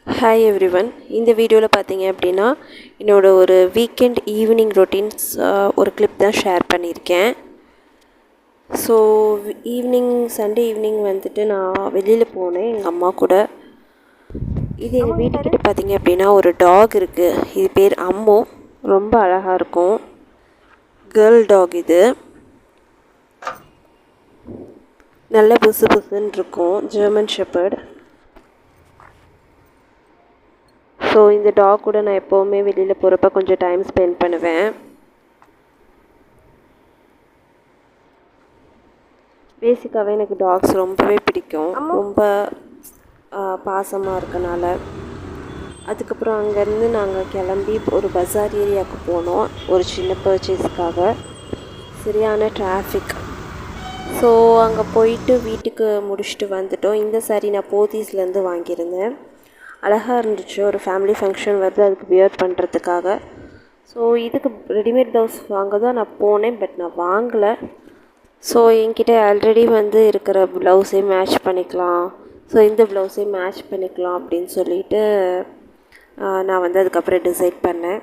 Hi everyone. இந்த வீடியோவில் பார்த்தீங்க அப்படின்னா என்னோடய ஒரு வீக்கெண்ட் ஈவினிங் ரொட்டீன்ஸ் ஒரு கிளிப் தான் ஷேர் பண்ணியிருக்கேன். ஸோ சண்டே ஈவினிங் வந்துட்டு நான் வெளியில் போனேன் எங்கள் அம்மா கூட. இது எங்கள் வீட்டுக்கிட்ட பார்த்தீங்க அப்படின்னா ஒரு டாக் இருக்குது. இது பேர் அம்மு. ரொம்ப அழகாக இருக்கும். கேர்ள் டாக் இது. நல்ல புசு புசுன்னு இருக்கும். German shepherd. ஸோ இந்த டாக் கூட நான் எப்போவுமே வெளியில் போகிறப்ப கொஞ்சம் டைம் ஸ்பெண்ட் பண்ணுவேன். பேசிக்காகவே எனக்கு டாக்ஸ் ரொம்பவே பிடிக்கும். ரொம்ப பாசமாக இருக்கனால. அதுக்கப்புறம் அங்கேருந்து நாங்கள் கிளம்பி ஒரு பஜார் ஏரியாவுக்கு போனோம் ஒரு சின்ன பர்ச்சேஸ்க்காக. சரியான டிராஃபிக். ஸோ அங்கே போயிட்டு வீட்டுக்கு முடிச்சுட்டு வந்துட்டோம். இந்த சாரீ நான் போத்தீஸ்லேருந்து வாங்கியிருந்தேன். அழகாக இருந்துச்சு. ஒரு ஃபேமிலி ஃபங்க்ஷன் வருது, அதுக்கு வியர் பண்ணுறதுக்காக. ஸோ இதுக்கு ரெடிமேட் ப்ளவுஸ் வாங்க தான் நான் போனேன், பட் நான் வாங்கலை. ஸோ என்கிட்ட ஆல்ரெடி இருக்கிற ப்ளவுஸே மேட்ச் பண்ணிக்கலாம், ஸோ இந்த ப்ளவுஸே மேட்ச் பண்ணிக்கலாம் அப்படின்னு சொல்லிட்டு நான் அதுக்கப்புறம் டிசைட் பண்ணேன்.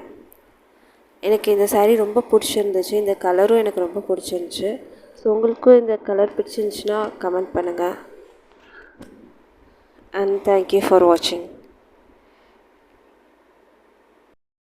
எனக்கு இந்த சாரீ ரொம்ப பிடிச்சிருந்துச்சு. இந்த கலரும் எனக்கு ரொம்ப பிடிச்சிருந்துச்சு. ஸோ உங்களுக்கும் இந்த கலர் பிடிச்சிருந்துச்சுன்னா கமெண்ட் பண்ணுங்கள். And thank you for watching.